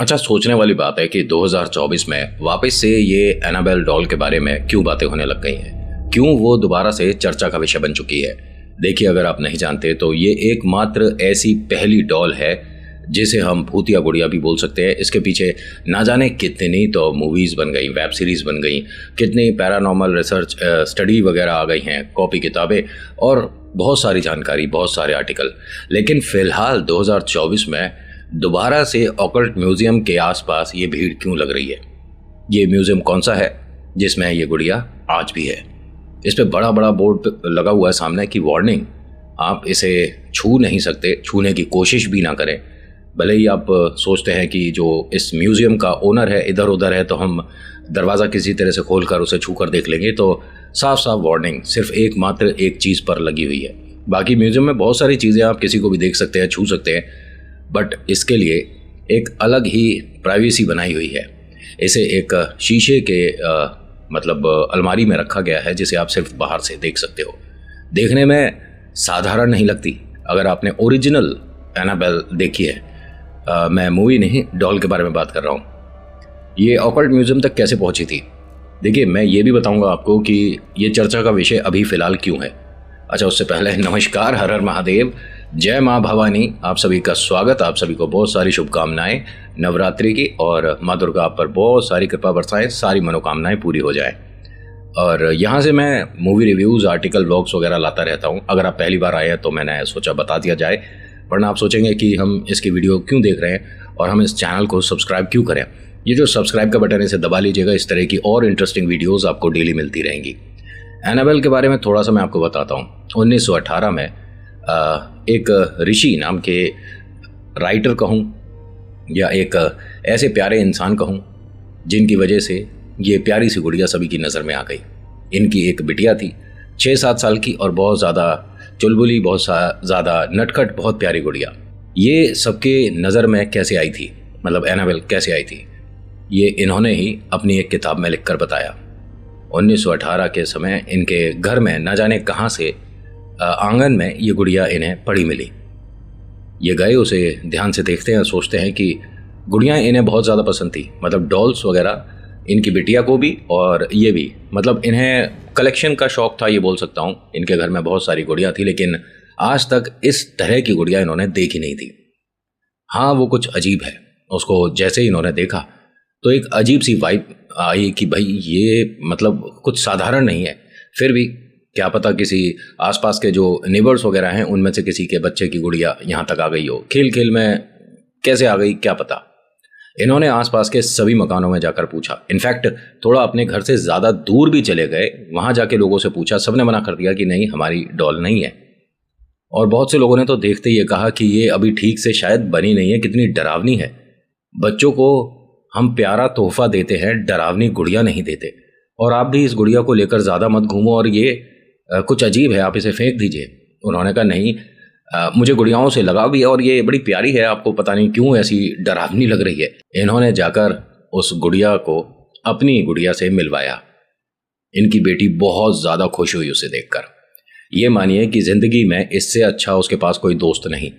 अच्छा, सोचने वाली बात है कि 2024 में वापस से ये एनाबेल डॉल के बारे में क्यों बातें होने लग गई हैं, क्यों वो दोबारा से चर्चा का विषय बन चुकी है। देखिए, अगर आप नहीं जानते तो ये एकमात्र ऐसी पहली डॉल है जिसे हम भूतिया गुड़िया भी बोल सकते हैं। इसके पीछे ना जाने कितनी तो मूवीज़ बन गई, वेब सीरीज़ बन गई, कितनी पैरानॉर्मल रिसर्च स्टडी वगैरह आ गई हैं, कॉपी किताबें और बहुत सारी जानकारी, बहुत सारे आर्टिकल। लेकिन फ़िलहाल 2024 में दोबारा से ऑकल्ट म्यूज़ियम के आसपास ये भीड़ क्यों लग रही है। ये म्यूज़ियम कौन सा है जिसमें ये गुड़िया आज भी है। इस पे बड़ा बड़ा बोर्ड लगा हुआ है सामने की वार्निंग, आप इसे छू नहीं सकते, छूने की कोशिश भी ना करें। भले ही आप सोचते हैं कि जो इस म्यूज़ियम का ओनर है इधर उधर है तो हम दरवाज़ा किसी तरह से खोल कर उसे छू कर देख लेंगे, तो साफ साफ वार्निंग सिर्फ एकमात्र एक चीज़ पर लगी हुई है। बाकी म्यूज़ियम में बहुत सारी चीज़ें आप किसी को भी देख सकते हैं, छू सकते हैं, बट इसके लिए एक अलग ही प्राइवेसी बनाई हुई है। इसे एक शीशे के अलमारी में रखा गया है जिसे आप सिर्फ बाहर से देख सकते हो। देखने में साधारण नहीं लगती। अगर आपने ओरिजिनल एनाबेल देखी है, मैं मूवी नहीं डॉल के बारे में बात कर रहा हूँ, ये ऑकल्ट म्यूज़ियम तक कैसे पहुँची थी। देखिए, मैं ये भी बताऊँगा आपको कि ये चर्चा का विषय अभी फ़िलहाल क्यों है। अच्छा, उससे पहले नमस्कार, हर हर महादेव, जय माँ भवानी। आप सभी का स्वागत, आप सभी को बहुत सारी शुभकामनाएं नवरात्रि की, और माँ दुर्गा आप पर बहुत सारी कृपा बरसाएं, सारी मनोकामनाएं पूरी हो जाएं। और यहाँ से मैं मूवी रिव्यूज़, आर्टिकल, व्लॉग्स वगैरह लाता रहता हूँ। अगर आप पहली बार आए हैं तो मैंने सोचा बता दिया जाए, वरना आप सोचेंगे कि हम इसकी वीडियो क्यों देख रहे हैं और हम इस चैनल को सब्सक्राइब क्यों करें। ये जो सब्सक्राइब का बटन है इसे दबा लीजिएगा, इस तरह की और इंटरेस्टिंग वीडियोज़ आपको डेली मिलती रहेंगी। एनाबेल के बारे में थोड़ा सा मैं आपको बताता हूँ। 1918 में एक ऋषि नाम के राइटर कहूँ या एक ऐसे प्यारे इंसान कहूँ जिनकी वजह से ये प्यारी सी गुड़िया सभी की नज़र में आ गई। इनकी एक बिटिया थी 6-7 साल की और बहुत ज़्यादा चुलबुली, बहुत ज़्यादा नटखट, बहुत प्यारी गुड़िया। ये सबके नज़र में कैसे आई थी, मतलब एनाबेल कैसे आई थी, ये इन्होंने ही अपनी एक किताब में लिख कर बताया। 1918 के समय इनके घर में न जाने कहाँ से आंगन में ये गुड़िया इन्हें पड़ी मिली। ये गए, उसे ध्यान से देखते हैं, सोचते हैं कि गुड़ियाँ इन्हें बहुत ज़्यादा पसंद थी, मतलब डॉल्स वगैरह, इनकी बिटिया को भी और ये भी, मतलब इन्हें कलेक्शन का शौक़ था, ये बोल सकता हूँ। इनके घर में बहुत सारी गुड़ियाँ थी, लेकिन आज तक इस तरह की गुड़िया इन्होंने देखी नहीं थी। हाँ, वो कुछ अजीब है। उसको जैसे ही इन्होंने देखा तो एक अजीब सी वाइब आई कि भाई ये मतलब कुछ साधारण नहीं है। फिर भी क्या पता किसी आसपास के जो नेबर्स वगैरह हैं उनमें से किसी के बच्चे की गुड़िया यहाँ तक आ गई हो, खेल खेल में कैसे आ गई क्या पता। इन्होंने आसपास के सभी मकानों में जाकर पूछा, इनफैक्ट थोड़ा अपने घर से ज़्यादा दूर भी चले गए, वहाँ जाके लोगों से पूछा, सबने मना कर दिया कि नहीं, हमारी डॉल नहीं है। और बहुत से लोगों ने तो देखते ही ये कहा कि ये अभी ठीक से शायद बनी नहीं है, कितनी डरावनी है। बच्चों को हम प्यारा तोहफा देते हैं, डरावनी गुड़िया नहीं देते। और आप भी इस गुड़िया को लेकर ज़्यादा मत घूमो, और ये कुछ अजीब है, आप इसे फेंक दीजिए। उन्होंने कहा नहीं, मुझे गुड़ियाओं से लगाव भी है और ये बड़ी प्यारी है, आपको पता नहीं क्यों ऐसी डरावनी लग रही है। इन्होंने जाकर उस गुड़िया को अपनी गुड़िया से मिलवाया। इनकी बेटी बहुत ज़्यादा खुश हुई उसे देखकर। ये मानिए कि ज़िंदगी में इससे अच्छा उसके पास कोई दोस्त नहीं।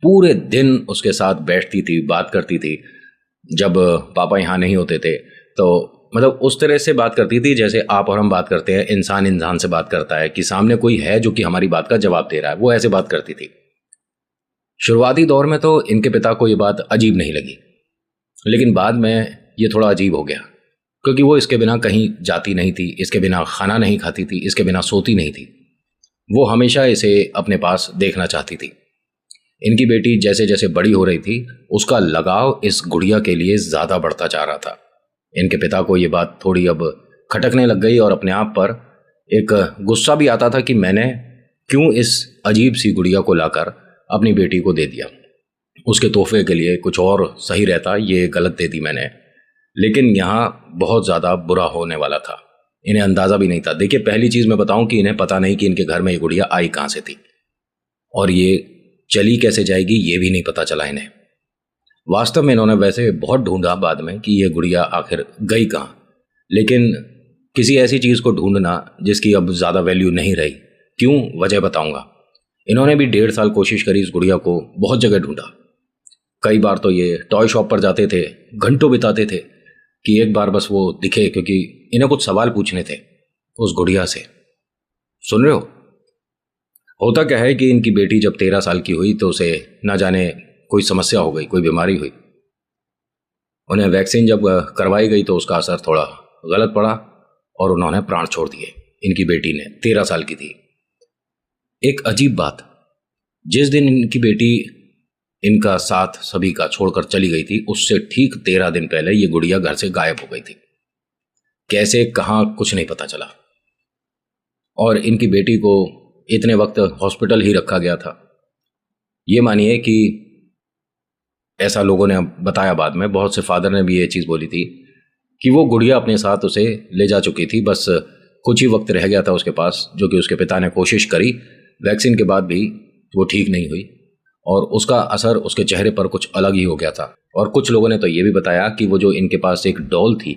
पूरे दिन उसके साथ बैठती थी, बात करती थी। जब पापा यहाँ नहीं होते थे तो मतलब उस तरह से बात करती थी जैसे आप और हम बात करते हैं, इंसान इंसान से बात करता है कि सामने कोई है जो कि हमारी बात का जवाब दे रहा है, वो ऐसे बात करती थी। शुरुआती दौर में तो इनके पिता को ये बात अजीब नहीं लगी, लेकिन बाद में ये थोड़ा अजीब हो गया, क्योंकि वो इसके बिना कहीं जाती नहीं थी, इसके बिना खाना नहीं खाती थी, इसके बिना सोती नहीं थी। वो हमेशा इसे अपने पास देखना चाहती थी। इनकी बेटी जैसे जैसे बड़ी हो रही थी, उसका लगाव इस गुड़िया के लिए ज़्यादा बढ़ता जा रहा था। इनके पिता को ये बात थोड़ी अब खटकने लग गई और अपने आप पर एक गुस्सा भी आता था कि मैंने क्यों इस अजीब सी गुड़िया को लाकर अपनी बेटी को दे दिया। उसके तोहफे के लिए कुछ और सही रहता, ये गलत दे दी मैंने। लेकिन यहाँ बहुत ज़्यादा बुरा होने वाला था, इन्हें अंदाज़ा भी नहीं था। देखिए, पहली चीज़ मैं बताऊँ कि इन्हें पता नहीं कि इनके घर में ये गुड़िया आई कहाँ से थी और ये चली कैसे जाएगी, ये भी नहीं पता चला इन्हें। वास्तव में इन्होंने वैसे बहुत ढूंढा बाद में कि ये गुड़िया आखिर गई कहाँ, लेकिन किसी ऐसी चीज़ को ढूंढना जिसकी अब ज़्यादा वैल्यू नहीं रही। क्यों, वजह बताऊंगा। इन्होंने भी 1.5 साल कोशिश करी, इस गुड़िया को बहुत जगह ढूंढा, कई बार तो ये टॉय शॉप पर जाते थे, घंटों बिताते थे कि एक बार बस वो दिखे, क्योंकि इन्हें कुछ सवाल पूछने थे उस गुड़िया से। सुन रहे हो? होता क्या है कि इनकी बेटी जब 13 साल की हुई तो उसे ना जाने कोई समस्या हो गई, कोई बीमारी हुई। उन्हें वैक्सीन जब करवाई गई तो उसका असर थोड़ा गलत पड़ा और उन्होंने प्राण छोड़ दिए। इनकी बेटी ने, 13 साल की थी। एक अजीब बात, जिस दिन इनकी बेटी इनका साथ सभी का छोड़कर चली गई थी, उससे ठीक 13 दिन पहले ये गुड़िया घर से गायब हो गई थी। कैसे, कहां, कुछ नहीं पता चला। और इनकी बेटी को इतने वक्त हॉस्पिटल ही रखा गया था। ये मानिए कि ऐसा लोगों ने बताया, बाद में बहुत से फादर ने भी ये चीज़ बोली थी कि वो गुड़िया अपने साथ उसे ले जा चुकी थी, बस कुछ ही वक्त रह गया था उसके पास, जो कि उसके पिता ने कोशिश करी। वैक्सीन के बाद भी वो ठीक नहीं हुई और उसका असर उसके चेहरे पर कुछ अलग ही हो गया था। और कुछ लोगों ने तो ये भी बताया कि वो जो इनके पास एक डॉल थी,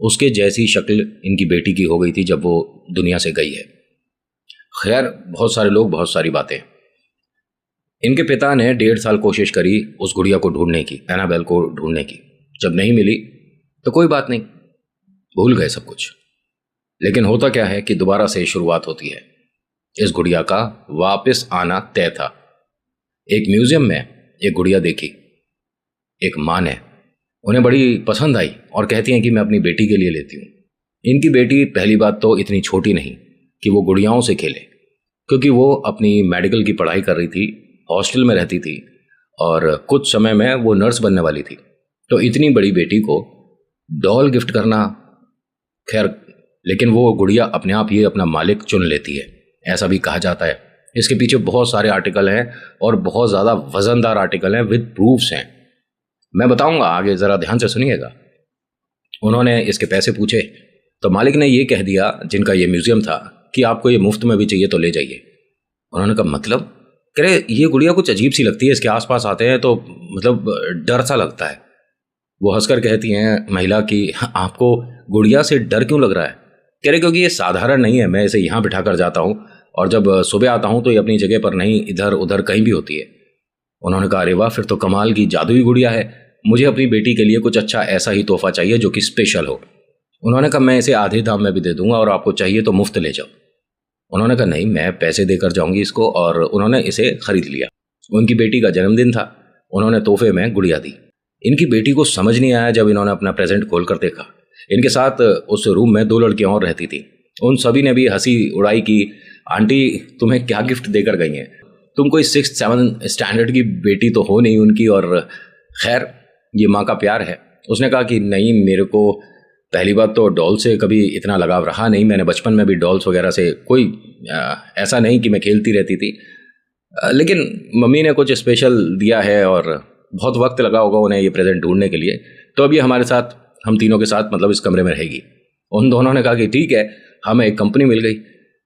उसके जैसी शक्ल इनकी बेटी की हो गई थी जब वो दुनिया से गई है। खैर, बहुत सारे लोग, बहुत सारी बातें। इनके पिता ने 1.5 साल कोशिश करी उस गुड़िया को ढूंढने की, एनाबेल को ढूंढने की। जब नहीं मिली तो कोई बात नहीं, भूल गए सब कुछ। लेकिन होता क्या है कि दोबारा से शुरुआत होती है। इस गुड़िया का वापस आना तय था। एक म्यूजियम में एक गुड़िया देखी, एक मां ने, उन्हें बड़ी पसंद आई और कहती हैं कि मैं अपनी बेटी के लिए लेती हूँ। इनकी बेटी पहली बात तो इतनी छोटी नहीं कि वो गुड़ियाओं से खेले, क्योंकि वो अपनी मेडिकल की पढ़ाई कर रही थी, हॉस्टल में रहती थी और कुछ समय में वो नर्स बनने वाली थी। तो इतनी बड़ी बेटी को डॉल गिफ्ट करना, खैर, लेकिन वो गुड़िया अपने आप ही अपना मालिक चुन लेती है, ऐसा भी कहा जाता है। इसके पीछे बहुत सारे आर्टिकल हैं और बहुत ज़्यादा वजनदार आर्टिकल हैं, विद प्रूफ्स हैं। मैं बताऊंगा आगे, ज़रा ध्यान से सुनिएगा। उन्होंने इसके पैसे पूछे तो मालिक ने ये कह दिया, जिनका ये म्यूजियम था, कि आपको ये मुफ्त में भी चाहिए तो ले जाइए। उन्होंने कहा मतलब? कह रहे ये गुड़िया कुछ अजीब सी लगती है, इसके आसपास आते हैं तो मतलब डर सा लगता है। वो हंसकर कहती हैं महिला कि आपको गुड़िया से डर क्यों लग रहा है? कह रहे क्योंकि ये साधारण नहीं है, मैं इसे यहाँ बिठा कर जाता हूँ और जब सुबह आता हूँ तो ये अपनी जगह पर नहीं, इधर उधर कहीं भी होती है। उन्होंने कहा अरे वाह, फिर तो कमाल की जादुई गुड़िया है। मुझे अपनी बेटी के लिए कुछ अच्छा ऐसा ही तोहफा चाहिए जो कि स्पेशल हो। उन्होंने कहा मैं इसे आधे दाम में भी दे दूंगा और आपको चाहिए तो मुफ्त ले जाओ। उन्होंने कहा नहीं, मैं पैसे देकर जाऊंगी इसको, और उन्होंने इसे खरीद लिया। उनकी बेटी का जन्मदिन था, उन्होंने तोहफे में गुड़िया दी। इनकी बेटी को समझ नहीं आया जब इन्होंने अपना प्रेजेंट खोलकर देखा। इनके साथ उस रूम में 2 लड़कियां और रहती थी। उन सभी ने भी हंसी उड़ाई कि आंटी तुम्हें क्या गिफ्ट देकर गई हैं, तुम कोई 6-7 स्टैंडर्ड की बेटी तो हो नहीं उनकी, और खैर ये माँ का प्यार है। उसने कहा कि नहीं, मेरे को पहली बात तो डॉल से कभी इतना लगाव रहा नहीं, मैंने बचपन में भी डॉल्स वगैरह से कोई ऐसा नहीं कि मैं खेलती रहती थी, लेकिन मम्मी ने कुछ स्पेशल दिया है और बहुत वक्त लगा होगा उन्हें ये प्रेजेंट ढूंढने के लिए, तो अब ये हमारे साथ, हम तीनों के साथ मतलब इस कमरे में रहेगी। उन दोनों ने कहा कि ठीक है, हमें एक कंपनी मिल गई,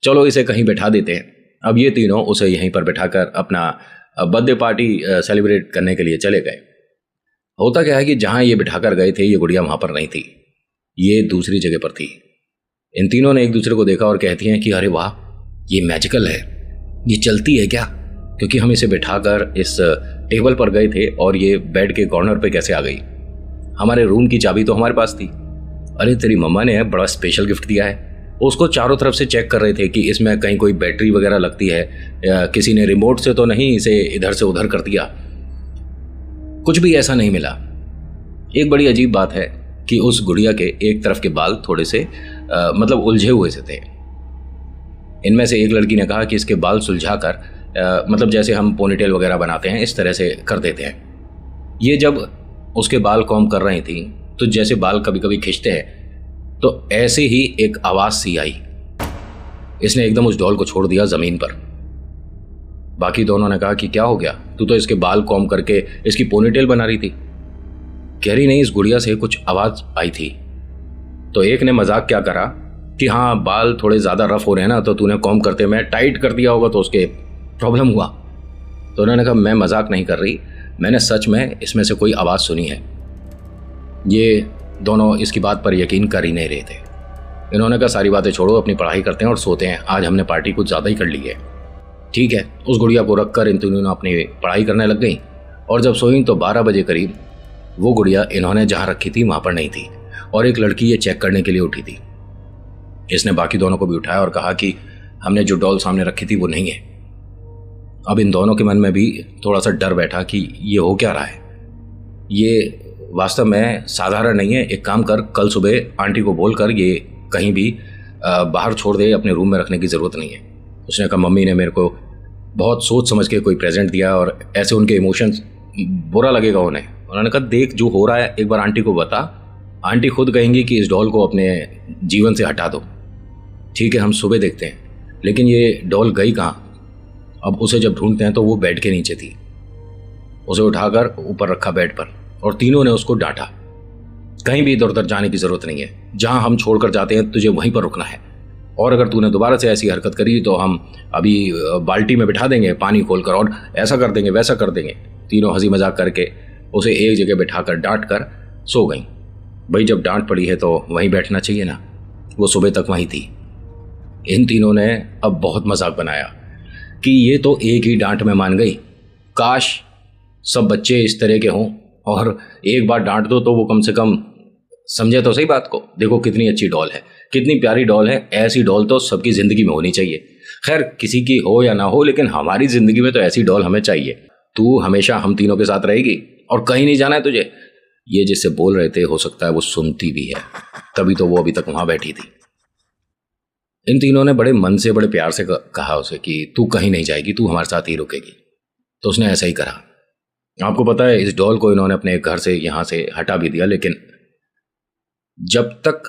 चलो इसे कहीं बैठा देते हैं। अब ये तीनों उसे यहीं पर बैठाकर अपना बर्थडे पार्टी सेलिब्रेट करने के लिए चले गए। होता क्या है कि जहाँ ये बिठाकर गए थे ये गुड़िया वहाँ पर नहीं थी, ये दूसरी जगह पर थी। इन तीनों ने एक दूसरे को देखा और कहती हैं कि अरे वाह, ये मैजिकल है, ये चलती है क्या? क्योंकि हम इसे बिठाकर इस टेबल पर गए थे और ये बेड के कॉर्नर पे कैसे आ गई? हमारे रूम की चाबी तो हमारे पास थी। अरे तेरी मम्मा ने बड़ा स्पेशल गिफ्ट दिया है। उसको चारों तरफ से चेक कर रहे थे कि इसमें कहीं कोई बैटरी वगैरह लगती है या किसी ने रिमोट से तो नहीं इसे इधर से उधर कर दिया। कुछ भी ऐसा नहीं मिला। एक बड़ी अजीब बात है कि उस गुड़िया के एक तरफ के बाल थोड़े से मतलब उलझे हुए से थे। इनमें से एक लड़की ने कहा कि इसके बाल सुलझा कर मतलब जैसे हम पोनीटेल वगैरह बनाते हैं इस तरह से कर देते हैं। ये जब उसके बाल कॉम्ब कर रही थी तो जैसे बाल कभी कभी खींचते हैं तो ऐसे ही एक आवाज़ सी आई। इसने एकदम उस डॉल को छोड़ दिया ज़मीन पर। बाकी दोनों ने कहा कि क्या हो गया, तू तो इसके बाल कॉम्ब करके इसकी पोनीटेल बना रही थी। कह रही नहीं, इस गुड़िया से कुछ आवाज़ आई थी। तो एक ने मजाक क्या करा कि हाँ, बाल थोड़े ज़्यादा रफ हो रहे हैं ना, तो तूने कॉम्ब करते में टाइट कर दिया होगा तो उसके प्रॉब्लम हुआ। तो उन्होंने कहा मैं मजाक नहीं कर रही, मैंने सच में इसमें से कोई आवाज़ सुनी है। ये दोनों इसकी बात पर यकीन कर ही नहीं रहे थे। इन्होंने कहा सारी बातें छोड़ो, अपनी पढ़ाई करते हैं और सोते हैं, आज हमने पार्टी कुछ ज़्यादा ही कर ली है। ठीक है, उस गुड़िया को रखकर इन तीनों अपनी पढ़ाई करने लग गई और जब सोई तो 12 बजे करीब वो गुड़िया इन्होंने जहां रखी थी वहां पर नहीं थी और एक लड़की ये चेक करने के लिए उठी थी। इसने बाकी दोनों को भी उठाया और कहा कि हमने जो डॉल सामने रखी थी वो नहीं है। अब इन दोनों के मन में भी थोड़ा सा डर बैठा कि ये हो क्या रहा है, ये वास्तव में साधारण नहीं है। एक काम कर, कल सुबह आंटी को बोल कर ये कहीं भी बाहर छोड़ दे, अपने रूम में रखने की ज़रूरत नहीं है। उसने कहा मम्मी ने मेरे को बहुत सोच समझ के कोई प्रेजेंट दिया और ऐसे उनके इमोशंस बुरा लगेगा उन्हें। उन्होंने कहा देख जो हो रहा है एक बार आंटी को बता, आंटी खुद कहेंगी कि इस डॉल को अपने जीवन से हटा दो। ठीक है हम सुबह देखते हैं। लेकिन ये डॉल गई कहाँ? अब उसे जब ढूंढते हैं तो वो बेड के नीचे थी। उसे उठाकर ऊपर रखा बेड पर और तीनों ने उसको डांटा, कहीं भी इधर उधर जाने की जरूरत नहीं है, जहां हम छोड़कर जाते हैं तुझे वहीं पर रुकना है, और अगर तूने दोबारा से ऐसी हरकत करी तो हम अभी बाल्टी में बिठा देंगे पानी खोलकर और ऐसा कर देंगे वैसा कर देंगे। तीनों हंसी मजाक करके उसे एक जगह बिठाकर डांट कर सो गई। भाई जब डांट पड़ी है तो वहीं बैठना चाहिए ना, वो सुबह तक वहीं थी। इन तीनों ने अब बहुत मजाक बनाया कि ये तो एक ही डांट में मान गई, काश सब बच्चे इस तरह के हों और एक बार डांट दो तो वो कम से कम समझे तो सही बात को। देखो कितनी अच्छी डॉल है, कितनी प्यारी डॉल है, ऐसी डॉल तो सबकी ज़िंदगी में होनी चाहिए। खैर किसी की हो या ना हो, लेकिन हमारी ज़िंदगी में तो ऐसी डॉल हमें चाहिए। तू हमेशा हम तीनों के साथ रहेगी और कहीं नहीं जाना है तुझे। ये जिससे बोल रहे थे हो सकता है वो सुनती भी है, तभी तो वो अभी तक वहाँ बैठी थी। इन तीनों ने बड़े मन से बड़े प्यार से कहा उसे कि तू कहीं नहीं जाएगी, तू हमारे साथ ही रुकेगी। तो उसने ऐसा ही करा। आपको पता है इस डॉल को इन्होंने अपने घर से यहाँ से हटा भी दिया, लेकिन जब तक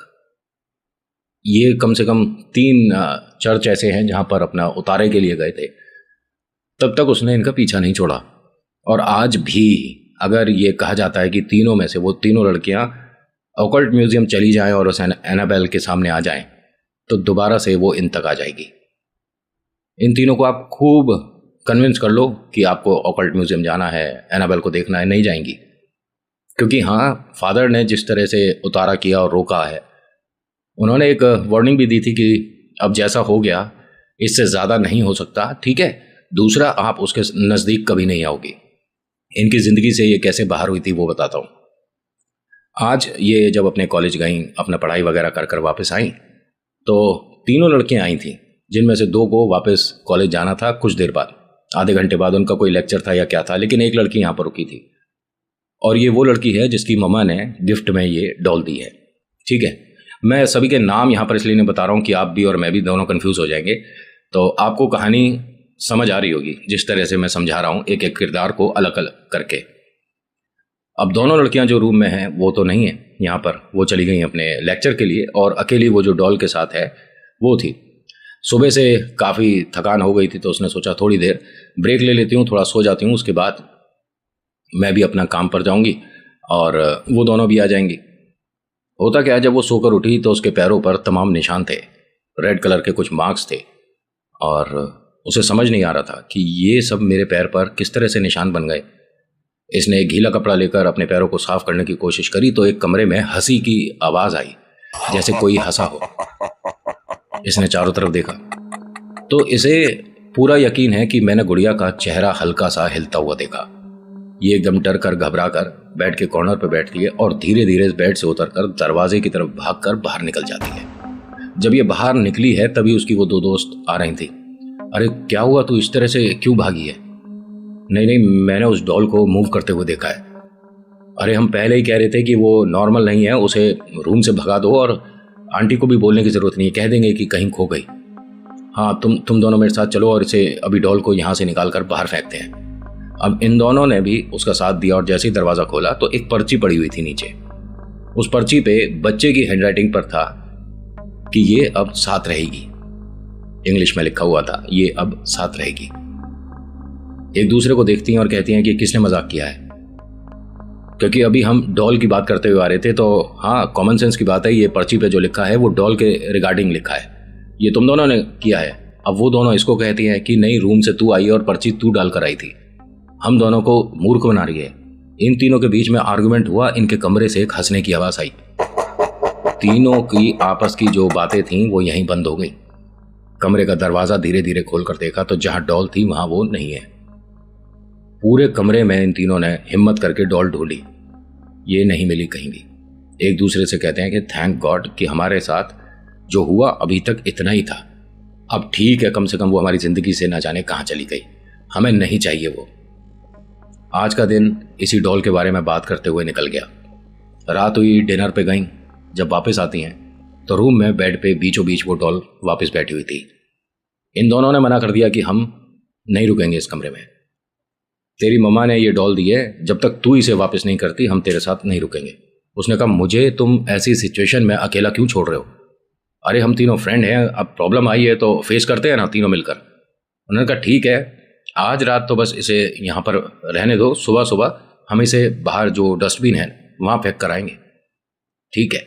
ये कम से कम 3 चर्च ऐसे हैं जहाँ पर अपना उतारे के लिए गए थे, तब तक उसने इनका पीछा नहीं छोड़ा। और आज भी अगर ये कहा जाता है कि तीनों में से वो तीनों लड़कियाँ ऑकल्ट म्यूजियम चली जाएं और उस एनाबेल के सामने आ जाएं, तो दोबारा से वो इन तक आ जाएगी। इन तीनों को आप खूब कन्विंस कर लो कि आपको ऑकल्ट म्यूजियम जाना है, एनाबेल को देखना है, नहीं जाएंगी। क्योंकि हाँ, फादर ने जिस तरह से उतारा किया और रोका है, उन्होंने एक वार्निंग भी दी थी कि अब जैसा हो गया इससे ज़्यादा नहीं हो सकता, ठीक है। दूसरा, आप उसके नज़दीक कभी नहीं आओगी। इनकी ज़िंदगी से ये कैसे बाहर हुई थी वो बताता हूँ। आज ये जब अपने कॉलेज गई, अपना पढ़ाई वगैरह कर कर वापस आई, तो तीनों लड़कियां आई थीं, जिनमें से 2 को वापस कॉलेज जाना था कुछ देर बाद, आधे घंटे बाद उनका कोई लेक्चर था या क्या था, लेकिन एक लड़की यहाँ पर रुकी थी। और ये वो लड़की है जिसकी मम्मा ने गिफ्ट में ये डॉल दी है, ठीक है। मैं सभी के नाम यहाँ पर इसलिए नहीं बता रहा हूँ कि आप भी और मैं भी दोनों कंफ्यूज हो जाएंगे, तो आपको कहानी समझ आ रही होगी जिस तरह से मैं समझा रहा हूँ, एक एक किरदार को अलग अलग करके। अब दोनों लड़कियां जो रूम में हैं वो तो नहीं है यहाँ पर, वो चली गई अपने लेक्चर के लिए, और अकेली वो जो डॉल के साथ है वो थी। सुबह से काफ़ी थकान हो गई थी तो उसने सोचा थोड़ी देर ब्रेक ले लेती हूँ, थोड़ा सो जाती हूँ, उसके बाद मैं भी अपना काम पर जाऊँगी और वो दोनों भी आ जाएंगी। होता क्या है, जब वो सोकर उठी तो उसके पैरों पर तमाम निशान थे, रेड कलर के कुछ मार्क्स थे, और उसे समझ नहीं आ रहा था कि ये सब मेरे पैर पर किस तरह से निशान बन गए। इसने एक गीला कपड़ा लेकर अपने पैरों को साफ करने की कोशिश करी तो एक कमरे में हंसी की आवाज आई, जैसे कोई हंसा हो। इसने चारों तरफ देखा तो इसे पूरा यकीन है कि मैंने गुड़िया का चेहरा हल्का सा हिलता हुआ देखा। ये एकदम डर कर घबरा कर बेड के कॉर्नर पर बैठती है और धीरे धीरे इस बेड से उतरकर दरवाजे की तरफ भागकर बाहर निकल जाती है। जब ये बाहर निकली है तभी उसकी वो 2 दोस्त आ रही थी। अरे क्या हुआ, तू इस तरह से क्यों भागी है? नहीं, मैंने उस डॉल को मूव करते हुए देखा है। अरे हम पहले ही कह रहे थे कि वो नॉर्मल नहीं है, उसे रूम से भगा दो और आंटी को भी बोलने की ज़रूरत नहीं है, कह देंगे कि कहीं खो गई। हाँ तुम दोनों मेरे साथ चलो और इसे अभी डॉल को यहाँ से निकाल कर बाहर फेंकते हैं। अब इन दोनों ने भी उसका साथ दिया और जैसे ही दरवाज़ा खोला तो एक पर्ची पड़ी हुई थी नीचे। उस पर्ची पे बच्चे की हैंडराइटिंग पर था कि ये अब साथ रहेगी। इंग्लिश में लिखा हुआ था, ये अब साथ रहेगी। एक दूसरे को देखती हैं और कहती हैं कि किसने मजाक किया है, क्योंकि अभी हम डॉल की बात करते हुए आ रहे थे। तो हाँ, कॉमन सेंस की बात है, ये पर्ची पे जो लिखा है वो डॉल के रिगार्डिंग लिखा है, ये तुम दोनों ने किया है। अब वो दोनों इसको कहती हैं कि नहीं, रूम से तू आई और पर्ची तू डाल कर आई थी, हम दोनों को मूर्ख बना रही है। इन तीनों के बीच में आर्गुमेंट हुआ, इनके कमरे से एक हंसने की आवाज आई। तीनों की आपस की जो बातें थीं वो यहीं बंद हो गई। कमरे का दरवाजा धीरे धीरे खोलकर देखा तो जहां डॉल थी वहां वो नहीं है। पूरे कमरे में इन तीनों ने हिम्मत करके डॉल ढूंढी, ये नहीं मिली कहीं भी। एक दूसरे से कहते हैं कि थैंक गॉड कि हमारे साथ जो हुआ अभी तक इतना ही था। अब ठीक है, कम से कम वो हमारी ज़िंदगी से ना जाने कहाँ चली गई, हमें नहीं चाहिए वो। आज का दिन इसी डॉल के बारे में बात करते हुए निकल गया। रात हुई, डिनर पे गई। जब वापस आती हैं तो रूम में बेड पे बीचों बीच वो डॉल वापस बैठी हुई थी। इन दोनों ने मना कर दिया कि हम नहीं रुकेंगे इस कमरे में। तेरी मम्मा ने ये डॉल दी है, जब तक तू इसे वापस नहीं करती हम तेरे साथ नहीं रुकेंगे। उसने कहा, मुझे तुम ऐसी सिचुएशन में अकेला क्यों छोड़ रहे हो? अरे हम तीनों फ्रेंड हैं, अब प्रॉब्लम आई है तो फेस करते हैं ना तीनों मिलकर। उन्होंने कहा, ठीक है, आज रात तो बस इसे यहाँ पर रहने दो, सुबह सुबह हम इसे बाहर जो डस्टबिन है वहाँ फेंक कर आएंगे। ठीक है।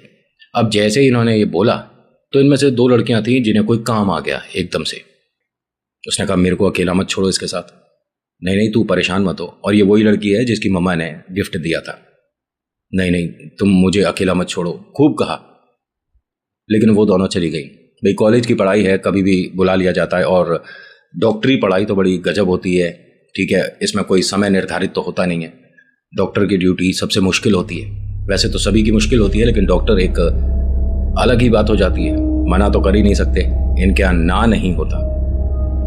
अब जैसे ही इन्होंने ये बोला तो इनमें से दो लड़कियां थीं जिन्हें कोई काम आ गया एकदम से। उसने कहा, मेरे को अकेला मत छोड़ो इसके साथ। नहीं नहीं, तू परेशान मत हो, और ये वही लड़की है जिसकी मम्मा ने गिफ्ट दिया था। नहीं नहीं, तुम मुझे अकेला मत छोड़ो, खूब कहा। लेकिन वो दोनों चली गई। भाई कॉलेज की पढ़ाई है, कभी भी बुला लिया जाता है, और डॉक्टरी पढ़ाई तो बड़ी गजब होती है। ठीक है, इसमें कोई समय निर्धारित तो होता नहीं है। डॉक्टर की ड्यूटी सबसे मुश्किल होती है। वैसे तो सभी की मुश्किल होती है, लेकिन डॉक्टर एक अलग ही बात हो जाती है। मना तो कर ही नहीं सकते, इनके यहाँ ना नहीं होता।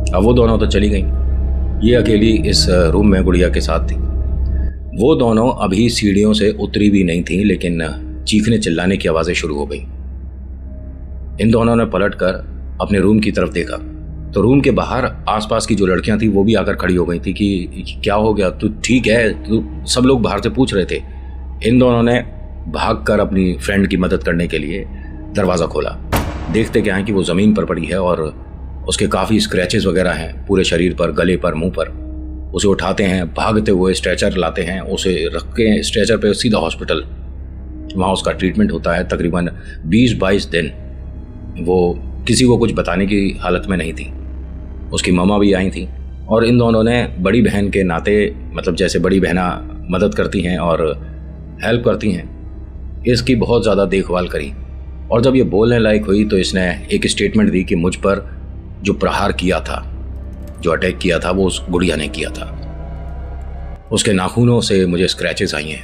अब वो दोनों तो चली गई, ये अकेली इस रूम में गुड़िया के साथ थी। वो दोनों अभी सीढ़ियों से उतरी भी नहीं थी, लेकिन चीखने चिल्लाने की आवाज़ें शुरू हो गई। इन दोनों ने पलटकर अपने रूम की तरफ देखा तो रूम के बाहर आसपास की जो लड़कियां थी वो भी आकर खड़ी हो गई थी कि क्या हो गया, तू ठीक है? तू, सब लोग बाहर से पूछ रहे थे। इन दोनों ने भागकर अपनी फ्रेंड की मदद करने के लिए दरवाज़ा खोला। देखते क्या है कि वो ज़मीन पर पड़ी है और उसके काफ़ी स्क्रैचेस वगैरह हैं पूरे शरीर पर, गले पर, मुंह पर। उसे उठाते हैं, भागते हुए स्ट्रेचर लाते हैं, उसे रख के स्ट्रेचर पे सीधा हॉस्पिटल। वहाँ उसका ट्रीटमेंट होता है तकरीबन 20-22 दिन। वो किसी को कुछ बताने की हालत में नहीं थी। उसकी मम्मा भी आई थी और इन दोनों ने बड़ी बहन के नाते, मतलब जैसे बड़ी बहना मदद करती हैं और हेल्प करती हैं, इसकी बहुत ज़्यादा देखभाल करी। और जब ये बोलने लायक हुई तो इसने एक स्टेटमेंट दी कि मुझ पर जो प्रहार किया था, जो अटैक किया था, वो उस गुड़िया ने किया था। उसके नाखूनों से मुझे स्क्रैचेस आई हैं,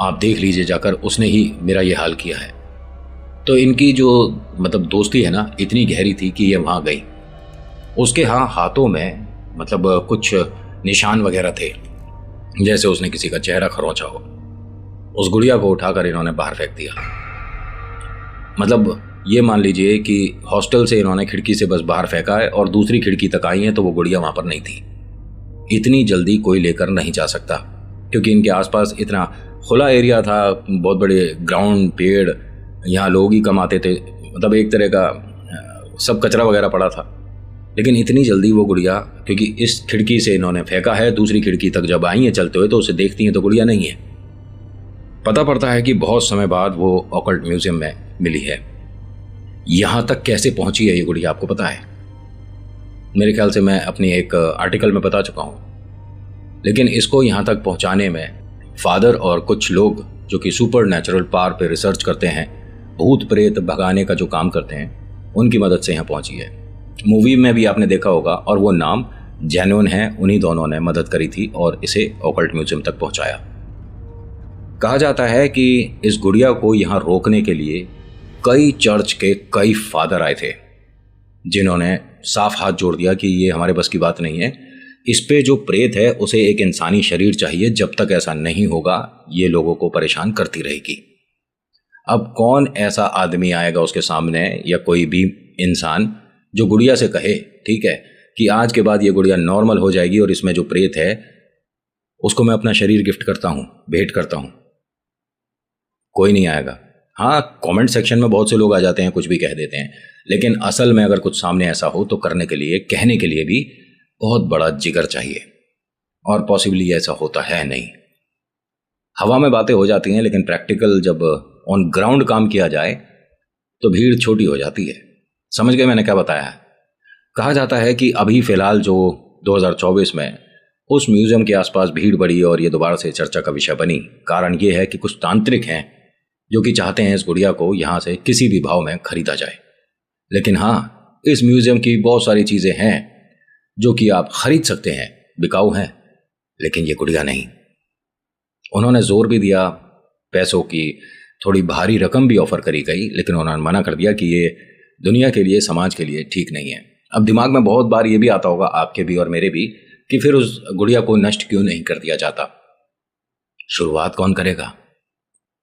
आप देख लीजिए जाकर, उसने ही मेरा ये हाल किया है। तो इनकी जो मतलब दोस्ती है ना, इतनी गहरी थी कि ये वहाँ गई। उसके हाथों में मतलब कुछ निशान वगैरह थे, जैसे उसने किसी का चेहरा खरोंचा हो। उस गुड़िया को उठाकर इन्होंने बाहर फेंक दिया। मतलब ये मान लीजिए कि हॉस्टल से इन्होंने खिड़की से बस बाहर फेंका है और दूसरी खिड़की तक आई है तो वो गुड़िया वहाँ पर नहीं थी। इतनी जल्दी कोई लेकर नहीं जा सकता, क्योंकि इनके आसपास इतना खुला एरिया था, बहुत बड़े ग्राउंड, पेड़, यहाँ लोग ही कम आते थे, मतलब एक तरह का सब कचरा वगैरह पड़ा था। लेकिन इतनी जल्दी वो गुड़िया, क्योंकि इस खिड़की से इन्होंने फेंका है, दूसरी खिड़की तक जब आई हैं चलते हुए तो उसे देखती हैं तो गुड़िया नहीं है। पता पड़ता है कि बहुत समय बाद वो ऑकल्ट म्यूजियम में मिली है। यहाँ तक कैसे पहुंची है ये गुड़िया, आपको पता है? मेरे ख्याल से मैं अपनी एक आर्टिकल में बता चुका हूँ। लेकिन इसको यहाँ तक पहुँचाने में फादर और कुछ लोग जो कि सुपर नेचुरल पावर पे रिसर्च करते हैं, भूत प्रेत भगाने का जो काम करते हैं, उनकी मदद से यहाँ पहुँची है। मूवी में भी आपने देखा होगा, और वो नाम जेन्युइन है, उन्हीं दोनों ने मदद करी थी और इसे ऑकल्ट म्यूजियम तक पहुँचाया। कहा जाता है कि इस गुड़िया को यहाँ रोकने के लिए कई चर्च के कई फादर आए थे, जिन्होंने साफ हाथ जोड़ दिया कि ये हमारे बस की बात नहीं है, इस पे जो प्रेत है उसे एक इंसानी शरीर चाहिए, जब तक ऐसा नहीं होगा ये लोगों को परेशान करती रहेगी। अब कौन ऐसा आदमी आएगा उसके सामने, या कोई भी इंसान, जो गुड़िया से कहे ठीक है कि आज के बाद ये गुड़िया नॉर्मल हो जाएगी और इसमें जो प्रेत है उसको मैं अपना शरीर गिफ्ट करता हूँ, भेंट करता हूँ। कोई नहीं आएगा। हाँ, कमेंट सेक्शन में बहुत से लोग आ जाते हैं, कुछ भी कह देते हैं, लेकिन असल में अगर कुछ सामने ऐसा हो तो करने के लिए, कहने के लिए भी बहुत बड़ा जिगर चाहिए, और पॉसिबली ऐसा होता है नहीं। हवा में बातें हो जाती हैं, लेकिन प्रैक्टिकल जब ऑन ग्राउंड काम किया जाए तो भीड़ छोटी हो जाती है। समझ गए मैंने क्या बताया है? कहा जाता है कि अभी फिलहाल जो 2024 में उस म्यूजियम के आसपास भीड़ बढ़ी और ये दोबारा से चर्चा का विषय बनी। कारण ये है कि कुछ तांत्रिक हैं जो कि चाहते हैं इस गुड़िया को यहाँ से किसी भी भाव में खरीदा जाए। लेकिन हाँ, इस म्यूजियम की बहुत सारी चीज़ें हैं जो कि आप खरीद सकते हैं, बिकाऊ हैं, लेकिन ये गुड़िया नहीं। उन्होंने जोर भी दिया, पैसों की थोड़ी भारी रकम भी ऑफर करी गई, लेकिन उन्होंने मना कर दिया कि ये दुनिया के लिए, समाज के लिए ठीक नहीं है। अब दिमाग में बहुत बार ये भी आता होगा, आपके भी और मेरे भी, कि फिर उस गुड़िया को नष्ट क्यों नहीं कर दिया जाता। शुरुआत कौन करेगा?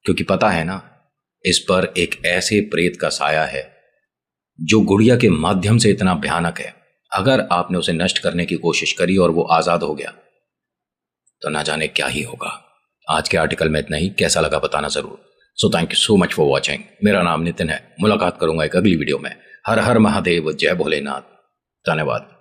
क्योंकि पता है ना, इस पर एक ऐसे प्रेत का साया है जो गुड़िया के माध्यम से इतना भयानक है। अगर आपने उसे नष्ट करने की कोशिश करी और वो आजाद हो गया तो ना जाने क्या ही होगा। आज के आर्टिकल में इतना ही। कैसा लगा बताना जरूर। So thank you so much for watching. मेरा नाम नितिन है। मुलाकात करूंगा एक अगली वीडियो में। हर हर महादेव, जय भोलेनाथ। धन्यवाद।